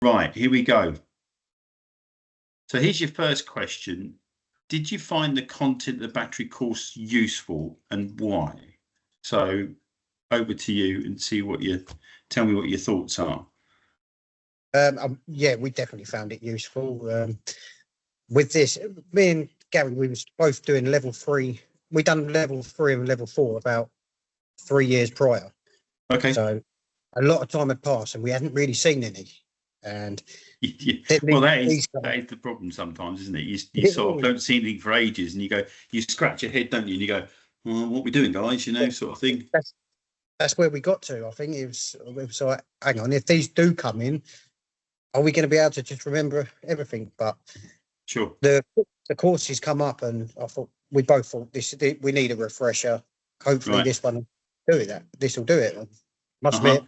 Right, here we go. So here's your first question. Did you find the content of the battery course useful and why? So over to you and tell me what your thoughts are. Yeah, we definitely found it useful. With this, me and Gary, we was both doing level 3. We done level 3 and level 4 about 3 years prior. Okay. So a lot of time had passed and we hadn't really seen any. And well, that is the problem sometimes, isn't it? You sort of don't see anything for ages, and you scratch your head, don't you? And you go, well, "What are we doing, guys?" Sort of thing. That's where we got to. I think it was like, hang on, if these do come in, are we going to be able to just remember everything? But sure, the courses come up, and we both thought we need a refresher. Hopefully, this one will do that. This will do it. Must admit,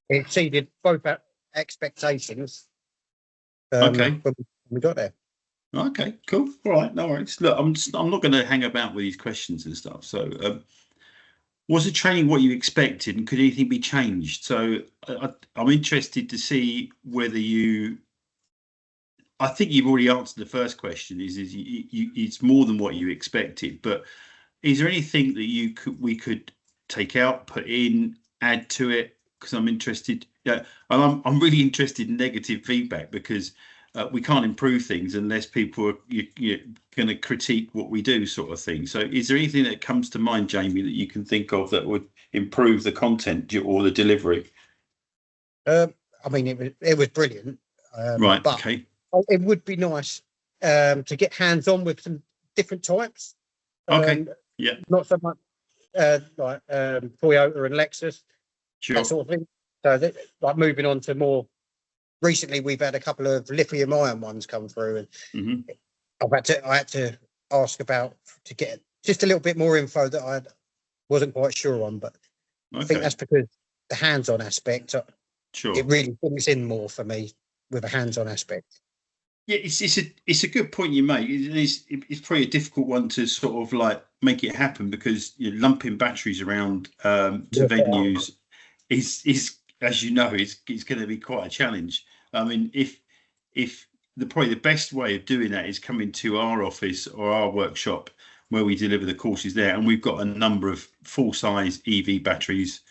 it exceeded both our expectations. Okay, when we got there. Okay, cool. All right, no worries. Look, I'm not going to hang about with these questions and stuff. So, was the training what you expected, and could anything be changed? So, I'm interested to see whether you. I think you've already answered the first question. It's more than what you expected, but is there anything that we could take out, put in, add to it? Because I'm interested. Yeah, I'm really interested in negative feedback because we can't improve things unless people are going to critique what we do, sort of thing. So, is there anything that comes to mind, Jamie, that you can think of that would improve the content or the delivery? I mean, it was brilliant. Right. But okay. It would be nice to get hands-on with some different types. Okay. Yeah. Not so much like Toyota and Lexus, that sort of thing. So, like moving on to more. Recently, we've had a couple of lithium-ion ones come through, and I had to ask to get just a little bit more info that I wasn't quite sure on. But I think that's because the hands-on aspect, it really brings in more for me with a hands-on aspect. Yeah, it's a good point you make. It's probably a difficult one to sort of like make it happen because lumping batteries around to venues is as you know it's going to be quite a challenge. I mean, if probably the best way of doing that is coming to our office or our workshop where we deliver the courses there, and we've got a number of full-size EV batteries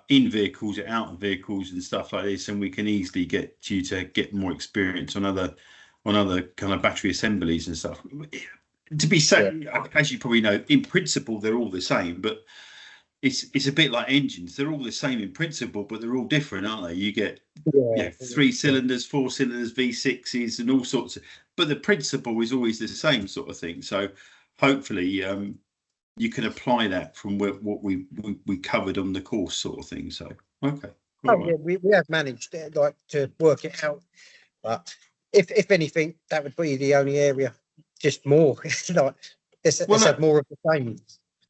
in vehicles, out of vehicles, and stuff like this, and we can easily get you to get more experience on other kind of battery assemblies and stuff. To be said, as you probably know, in principle they're all the same, but it's a bit like engines. They're all the same in principle, but they're all different, aren't they? You get 3 cylinders, 4 cylinders, V6s, and all sorts of. But the principle is always the same sort of thing. So hopefully, you can apply that from what we covered on the course, sort of thing. So okay. Yeah, we have managed to work it out, but if anything, that would be the only area. Just more let's have more of the same.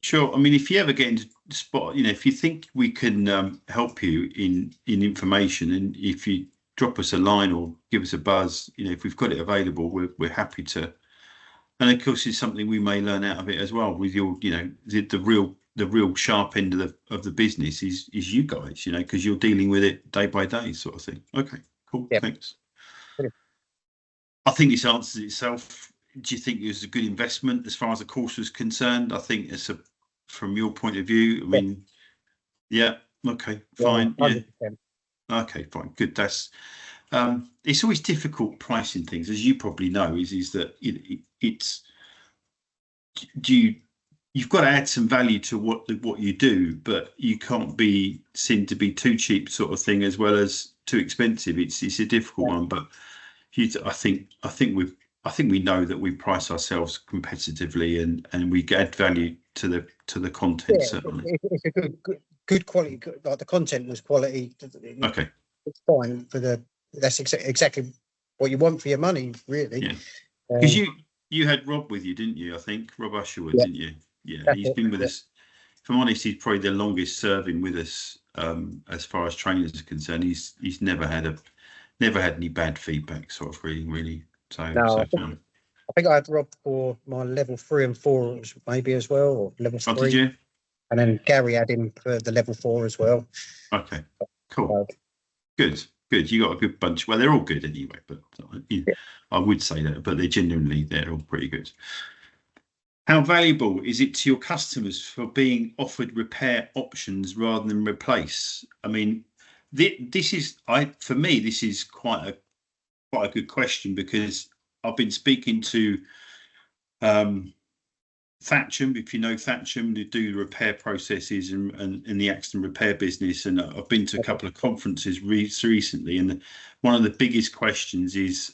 Sure. I mean, if you ever get into the spot, if you think we can help you in information, and if you drop us a line or give us a buzz, if we've got it available, we're happy to. And of course, it's something we may learn out of it as well. With your, the real sharp end of the business is you guys, because you're dealing with it day by day, sort of thing. Okay, cool. Yep. Thanks. Brilliant. I think this answers itself. Do you think it was a good investment as far as the course was concerned? I think from your point of view. I mean, yeah. Okay, fine. Yeah. Okay, fine. Good. That's. It's always difficult pricing things, as you probably know. Is that it's. You've got to add some value to what you do, but you can't be seen to be too cheap, sort of thing, as well as too expensive. It's a difficult one, but I think we know that we price ourselves competitively and we add value to the content. Certainly, it's a good quality. Like the content was quality. Okay, it's fine that's exactly what you want for your money, really. Yeah, because you had Rob with you, didn't you? I think Rob Usherwood, didn't you? Yeah, he's been with us. If I'm honest, he's probably the longest serving with us as far as trainers are concerned. He's never had any bad feedback, sort of really. So, no, I think I had Rob for my level 3 and 4 maybe as well, or level 3. Oh, did you? And then Gary had him for the level 4 as well. Okay, cool. Good. Good. You got a good bunch. Well, they're all good anyway, but I would say that, but they're all pretty good. How valuable is it to your customers for being offered repair options rather than replace? I mean, this is for me, this is quite a good question, because I've been speaking to Thatcham, if you know Thatcham, they do repair processes and in the accident repair business, and I've been to a couple of conferences recently, and one of the biggest questions is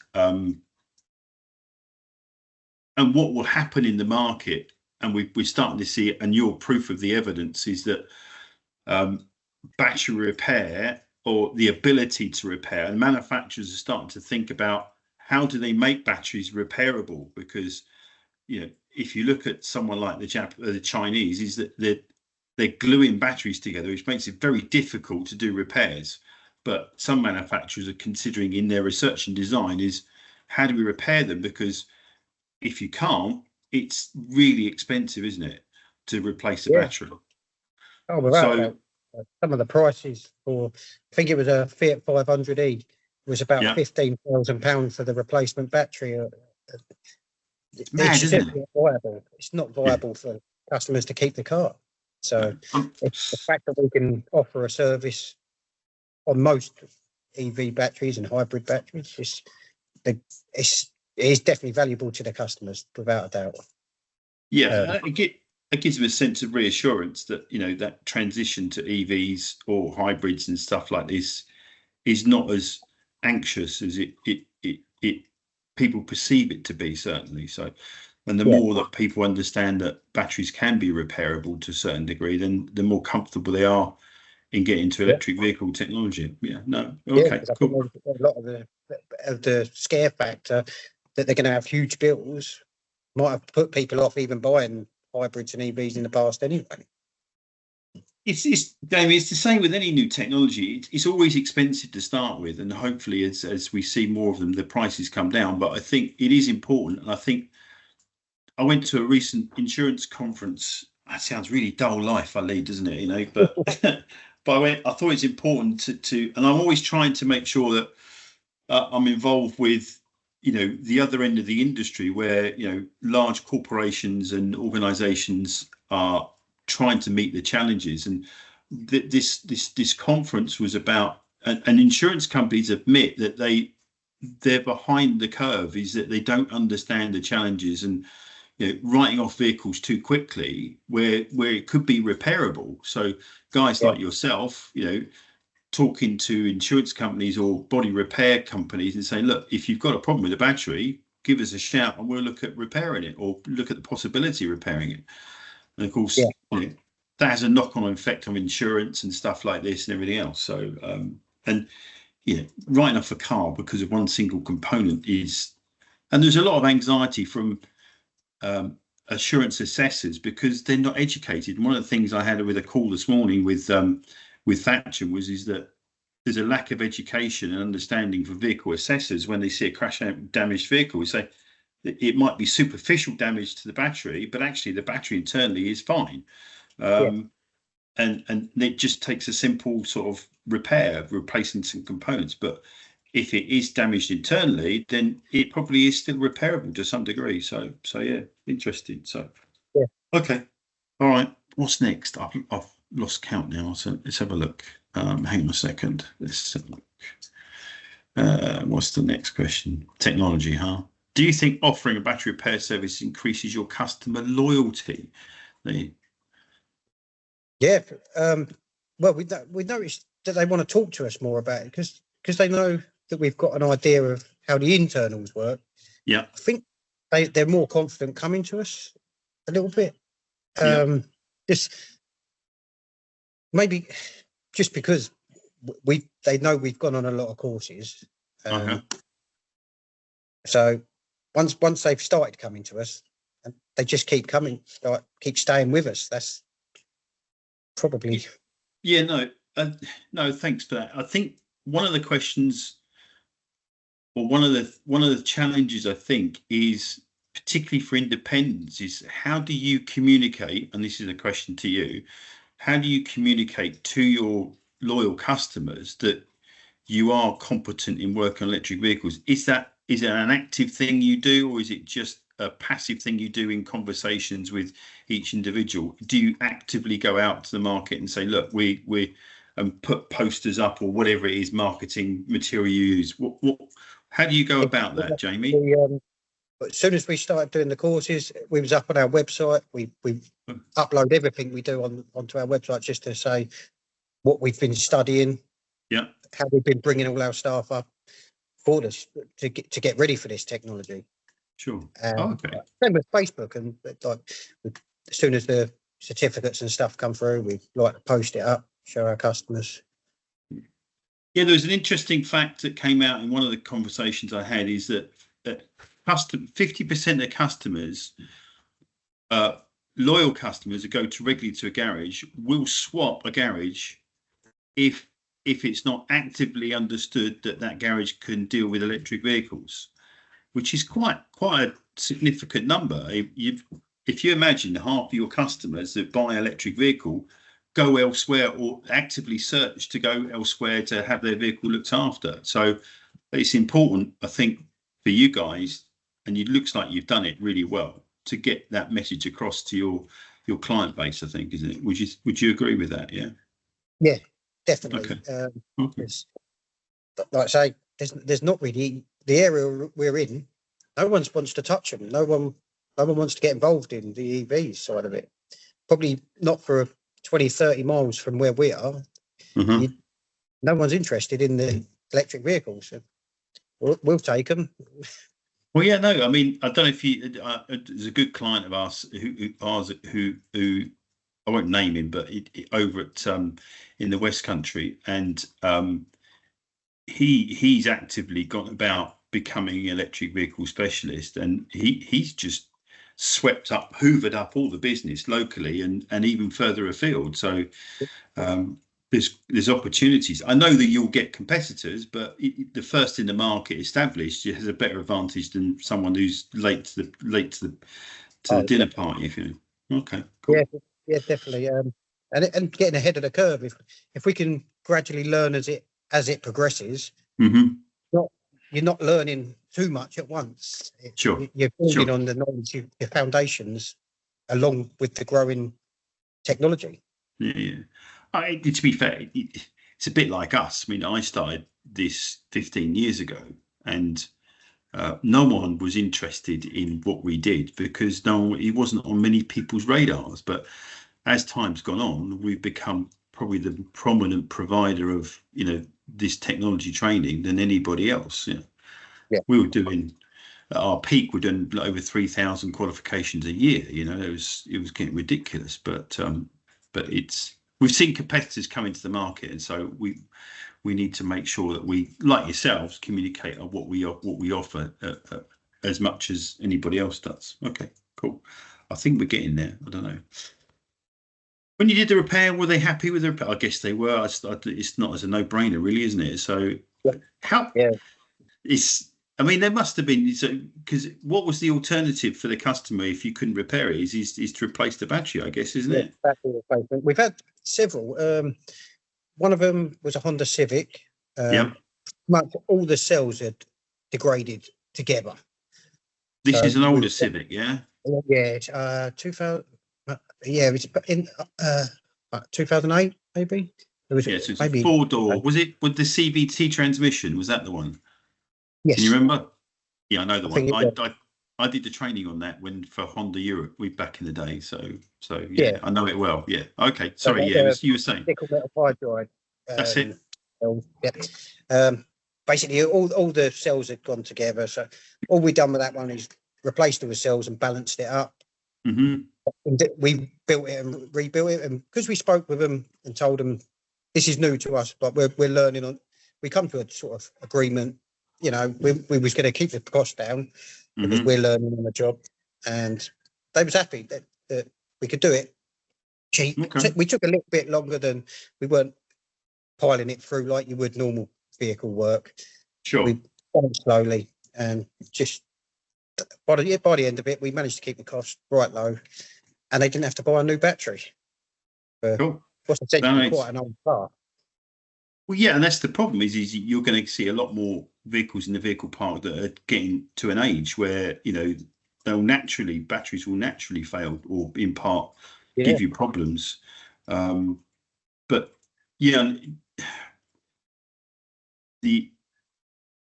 and what will happen in the market, and we're starting to see it, and your proof of the evidence is that battery repair, or the ability to repair, and manufacturers are starting to think about how do they make batteries repairable, because if you look at someone like the Chinese, is that they're gluing batteries together, which makes it very difficult to do repairs. But some manufacturers are considering in their research and design is how do we repair them, because if you can't, it's really expensive, isn't it, to replace the battery? Oh, without some of the prices for, I think it was a Fiat 500e, was about £15,000 for the replacement battery. It's mad, isn't it? Not viable. It's not viable for customers to keep the car. So it's the fact that we can offer a service on most EV batteries and hybrid batteries, it is definitely valuable to the customers, without a doubt. Yeah, it gives them a sense of reassurance that that transition to EVs or hybrids and stuff like this is not as anxious as it people perceive it to be, certainly. So, and the more that people understand that batteries can be repairable to a certain degree, then the more comfortable they are in getting into electric vehicle technology. Yeah, no, okay, cool. A lot of the scare factor that they're going to have huge bills might have put people off even buying hybrids and EVs in the past anyway. Damien, it's the same with any new technology. It's always expensive to start with, and hopefully as we see more of them, the prices come down. But I think it is important, and I think I went to a recent insurance conference. That sounds really dull life I lead, doesn't it? But but I thought it's important to, and I'm always trying to make sure that I'm involved with the other end of the industry, where large corporations and organizations are trying to meet the challenges. And this conference was about, and insurance companies admit that they're behind the curve, is that they don't understand the challenges, and writing off vehicles too quickly where it could be repairable. So guys like yourself, talking to insurance companies or body repair companies and saying, look, if you've got a problem with the battery, give us a shout and we'll look at repairing it, or look at the possibility of repairing it. And of course, that has a knock-on effect on insurance and stuff like this and everything else. So, writing off a car because of one single component and there's a lot of anxiety from assurance assessors because they're not educated. And one of the things I had with a call this morning with Thatcham is that there's a lack of education and understanding for vehicle assessors when they see a crash damaged vehicle. We say it might be superficial damage to the battery, but actually the battery internally is fine. And it just takes a simple sort of repair of replacing some components. But if it is damaged internally, then it probably is still repairable to some degree. So yeah, interesting. So okay, all right. What's next? I've lost count now. So let's have a look. Hang on a second. Let's have a look. What's the next question? Technology, huh? Do you think offering a battery repair service increases your customer loyalty? Yeah. Well, we noticed that they want to talk to us more about it because they know that we've got an idea of how the internals work. Yeah. I think they're more confident coming to us a little bit. Just maybe just because they know we've gone on a lot of courses. So once they've started coming to us, and they just keep coming, keep staying with us. That's probably. Yeah, no, thanks for that. I think one of the questions, or one of the challenges, I think, is particularly for independents, is how do you communicate? And this is a question to you: how do you communicate to your loyal customers that you are competent in working on electric vehicles. Is it an active thing you do, or is it just a passive thing you do in conversations with each individual? Do you actively go out to the market and say, look, we put posters up, or whatever it is, marketing material you use? How do you go about that, Jamie? As soon as we started doing the courses, we was up on our website. We upload everything we do onto our website, just to say what we've been studying, how we've been bringing all our staff up for this to get ready for this technology. Sure. Okay. Same with Facebook, and like as soon as the certificates and stuff come through, we like to post it up, show our customers. Yeah, there was an interesting fact that came out in one of the conversations I had, is that 50% of customers, loyal customers who go regularly to a garage, will swap a garage if it's not actively understood that garage can deal with electric vehicles, which is quite a significant number. If you imagine half of your customers that buy an electric vehicle go elsewhere, or actively search to go elsewhere to have their vehicle looked after. So it's important, I think, for you guys, and it looks like you've done it really well, to get that message across to your client base, I think, isn't it? Would you agree with that? Yeah. Yeah, definitely. Okay. Like I say, there's not really the area we're in. No one wants to touch them. No one wants to get involved in the EV side of it. Probably not for 20, 30 miles from where we are. Mm-hmm. No one's interested in the electric vehicles. So we'll take them. Well, yeah, no, I mean, I don't know if there's a good client of ours who I won't name him, but over at in the West Country, and he's actively gone about becoming an electric vehicle specialist, and he's just hoovered up all the business locally and even further afield. So there's opportunities. I know that you'll get competitors, but the first in the market established has a better advantage than someone who's late to the dinner party. If you know. Okay, cool. Yeah, definitely. And getting ahead of the curve. If we can gradually learn as it progresses, you're not learning too much at once. Sure. You're building on the knowledge, your foundations, along with the growing technology. Yeah. To be fair, it's a bit like us. I mean, I started this 15 years ago, and no one was interested in what we did because it wasn't on many people's radars. But as time's gone on, we've become probably the prominent provider of this technology training than anybody else. Yeah. We were doing, at our peak, we're doing over 3,000 qualifications a year. It was getting ridiculous. But we've seen competitors come into the market, and so we need to make sure that we, like yourselves, communicate on what we offer as much as anybody else does. Okay, cool. I think we're getting there. I don't know. When you did the repair, were they happy with the repair? I guess they were. It's not as a no-brainer, really, isn't it? So I mean, there must have been, because what was the alternative for the customer if you couldn't repair it? Is to replace the battery, I guess, isn't it? Battery replacement. We've had several. One of them was a Honda Civic. Much all the cells had degraded together. This is an older Civic, yeah? Yeah, 2000. Yeah, it was in 2008, maybe. So it's a 4-door. Was it with the CVT transmission? Was that the one? Yes. Can you remember? Yeah, I know the one. I did the training on that for Honda Europe back in the day. So yeah, I know it well. Yeah. Okay. Sorry. Yeah, you were saying. Nickel metal hydride. That's it. Yeah. Basically, all the cells had gone together. So all we've done with that one is replaced all the cells and balanced it up. Mm-hmm. And we built it and rebuilt it, and because we spoke with them and told them this is new to us, but we're learning on. We come to a sort of agreement. We was going to keep the cost down because we're learning on the job, and they was happy that we could do it cheap. Okay. We took a little bit longer than we weren't piling it through like you would normal vehicle work. Sure. We done it slowly, and just by the end of it, we managed to keep the cost right low, and they didn't have to buy a new battery. Cool. What's essentially quite an old car. Well, yeah, and that's the problem is you're going to see a lot more vehicles in the vehicle park that are getting to an age where, batteries will naturally fail or in part Yeah, give you problems. But yeah,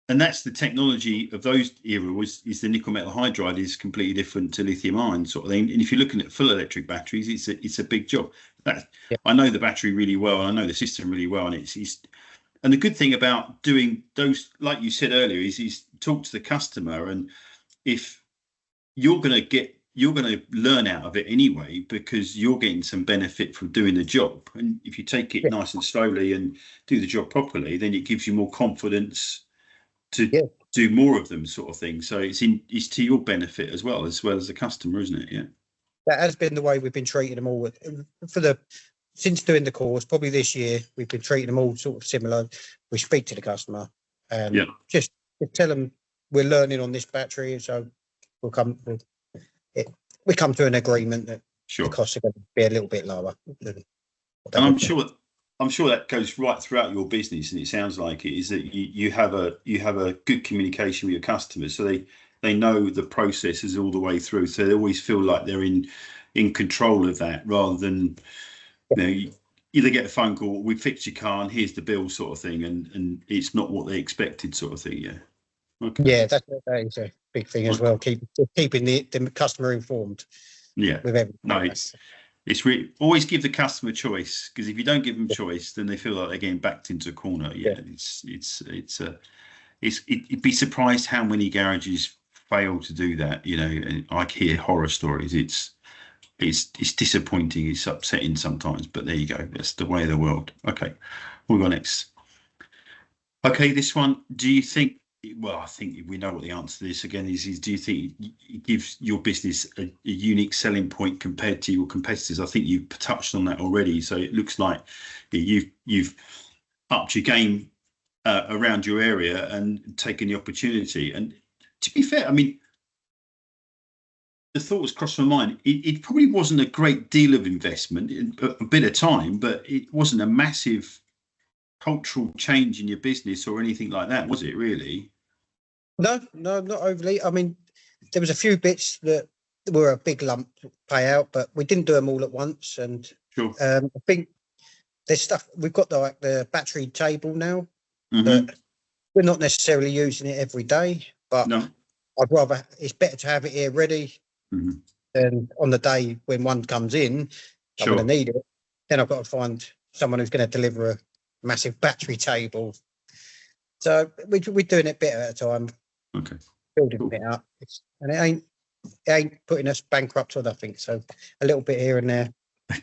and that's the technology of those era is the nickel metal hydride is completely different to lithium ion sort of thing. And if you're looking at full electric batteries, it's a big job. yeah, I know the battery really well, and I know the system really well, and and the good thing about doing those, like you said earlier, is talk to the customer, and if you're going to learn out of it anyway because you're getting some benefit from doing the job. And if you take it yeah, nice and slowly and do the job properly, then it gives you more confidence to yeah. do more of them, sort of thing. So it's to your benefit as well as the customer, isn't it? Yeah. That has been the way we've been treating them all since doing the course. Probably this year, we've been treating them all sort of similar. We speak to the customer and Yeah. just tell them we're learning on this battery, so we come to an agreement that Sure. the costs are going to be a little bit lower. And I'm sure that goes right throughout your business, and it sounds like it is that you have a good communication with your customers, so they know the processes all the way through, so they always feel like they're in control of that, rather than you either get a phone call, we fixed your car and here's the bill, sort of thing, and it's not what they expected, sort of thing. Yeah. Okay. Yeah, that is a big thing as well. Keeping the customer informed. Yeah. With everything. No, it's really always give the customer choice, because if you don't give them choice, then they feel like they're getting backed into a corner. Yeah. You'd be surprised how many garages fail to do that. And I hear horror stories. It's disappointing. It's upsetting sometimes, but there you go. That's the way of the world. Okay, we'll go next. Okay, this one. Do you think? Well, I think we know what the answer to this again is. Do you think it gives your business a unique selling point compared to your competitors? I think you've touched on that already. So it looks like you've upped your game around your area and taken the opportunity. And to be fair, I mean, the thought was crossed my mind. It probably wasn't a great deal of investment, a bit of time, but it wasn't a massive cultural change in your business or anything like that, was it really? No, not overly. I mean, there was a few bits that were a big lump payout, but we didn't do them all at once. And sure. I think there's stuff we've got the battery table now, Mm-hmm. but we're not necessarily using it every day. But no. It's better to have it here ready than on the day when one comes in. I'm going to need it. Then I've got to find someone who's going to deliver a massive battery table. So we're doing it bit at a time. Okay. Building it up. And it ain't putting us bankrupt or nothing. So a little bit here and there.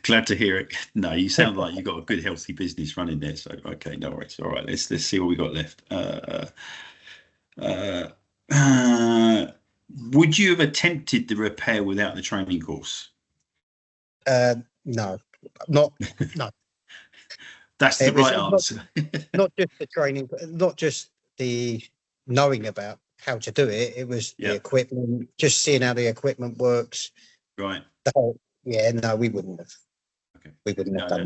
Glad to hear it. No, you sound like you've got a good, healthy business running there. So okay, no worries. All right, let's see what we got left. Would you have attempted the repair without the training course? No, no. That's the right answer. Not just the training, not just the knowing about how to do it. It was the equipment, just seeing how the equipment works. Right. No, we wouldn't have. Okay. We wouldn't have done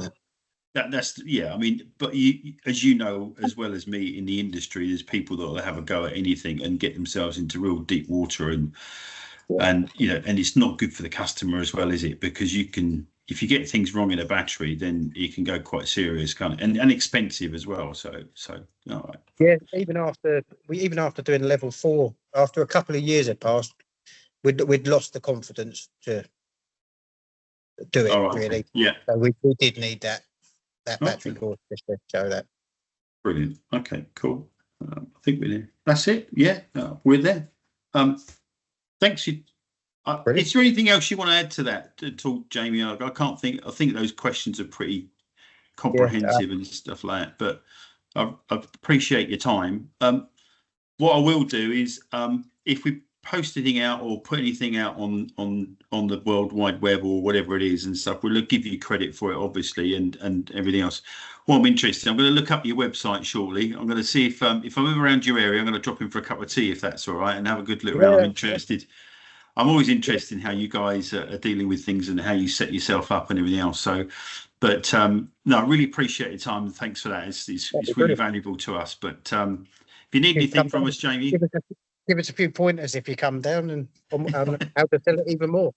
that. That's I mean, but you, as you know, as well as me in the industry, there's people that will have a go at anything and get themselves into real deep water, and it's not good for the customer as well, is it? Because if you get things wrong in a battery, then it can go quite serious, and expensive as well. So all right. Yeah, even after doing level 4, after a couple of years had passed, we'd lost the confidence to do it. Right, really. Yeah. So we did need that battery course just to show that. Brilliant. Okay, cool. I think we're there. That's it. Yeah, we're there. Thanks. Is there anything else you want to add to that at all, Jamie? I can't think. I think those questions are pretty comprehensive and stuff like that. But I appreciate your time. What I will do is, if we post anything out or put anything out on the World Wide Web or whatever it is and stuff, we'll give you credit for it, obviously, and everything else. Well, I'm interested. I'm going to look up your website shortly. I'm going to see if I'm around your area, I'm going to drop in for a cup of tea, if that's all right, and have a good look around. I'm interested. I'm always interested in how you guys are dealing with things and how you set yourself up and everything else. So But no, I really appreciate your time, and thanks for that. It's really valuable to us. But if you need anything from us, Jamie, give us a few pointers if you come down, and how to sell it even more.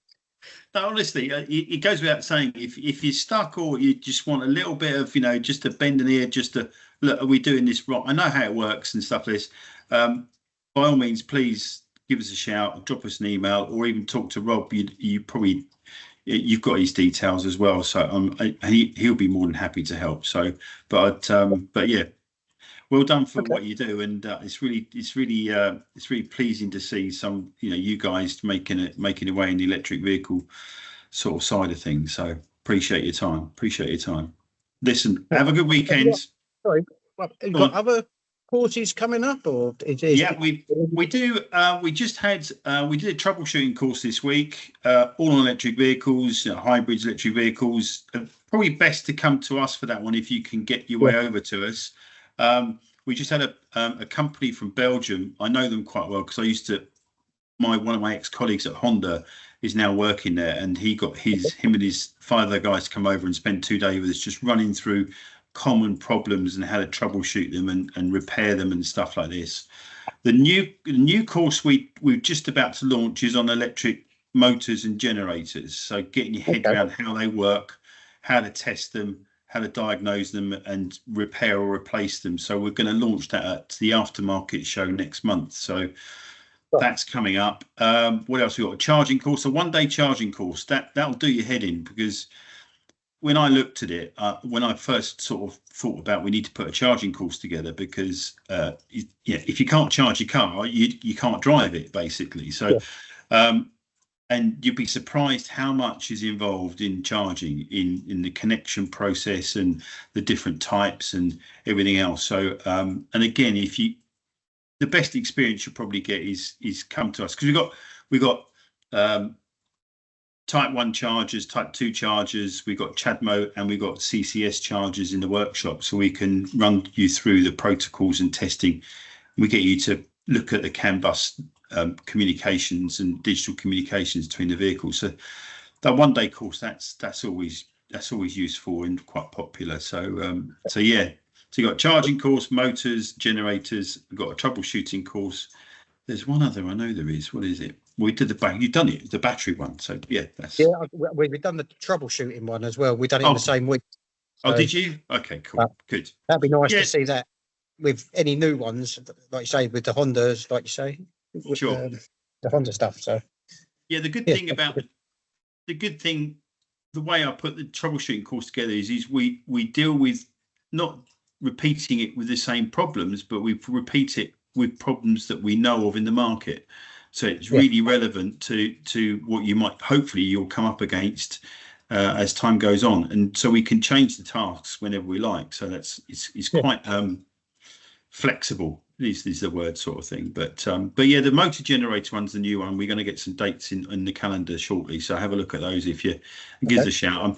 No, honestly, it goes without saying, if you're stuck or you just want a little bit of, just a bend in the ear, just to look, are we doing this right? I know how it works and stuff like this. By all means, please give us a shout, drop us an email, or even talk to Rob. You've got his details as well, so he'll be more than happy to help. So, but yeah, well done for what you do, and it's really pleasing to see some you guys making it away in the electric vehicle sort of side of things. So appreciate your time. Listen, have a good weekend. Sorry, you got other courses coming up, or yeah, we do. We did a troubleshooting course this week, all on electric vehicles, hybrids, electric vehicles. Probably best to come to us for that one if you can get your way over to us. We just had a company from Belgium. I know them quite well because I used to. One of my ex-colleagues at Honda is now working there, and he got him and his 5 other guys to come over and spend 2 days with us, just running through common problems and how to troubleshoot them and repair them and stuff like this. The new course we're just about to launch is on electric motors and generators. So getting your head around how they work, how to test them, how to diagnose them and repair or replace them. So we're going to launch that at the aftermarket show next month. So that's coming up. What else we got? A charging course, a 1-day charging course. That'll do your head in, because when I looked at it, when I first sort of thought about we need to put a charging course together, because if you can't charge your car, you can't drive it, basically. So, and you'd be surprised how much is involved in charging, in the connection process and the different types and everything else. So, and again, the best experience you'll probably get is come to us, because we got Type 1 chargers, Type 2 chargers, we've got CHAdeMO, and we've got CCS chargers in the workshop, so we can run you through the protocols and testing. We get you to look at the CAN bus communications and digital communications between the vehicles. So that 1-day course, that's always useful and quite popular. So yeah, so you got charging course, motors, generators. We've got a troubleshooting course. There's one other I know there is. What is it? We did you've done it, the battery one. So yeah, we've done the troubleshooting one as well. We've done it in the same week. So, did you? Okay, cool, good. That'd be nice to see that with any new ones, like you say, with the Hondas, like you say, with the Honda stuff. So yeah, the good thing about the way I put the troubleshooting course together is we deal with not repeating it with the same problems, but we repeat it with problems that we know of in the market. So it's really relevant to what you'll come up against as time goes on, and so we can change the tasks whenever we like. So it's quite flexible. Is the word, sort of thing. But yeah, the motor generator one's the new one. We're going to get some dates in the calendar shortly. So have a look at those if you give us a shout.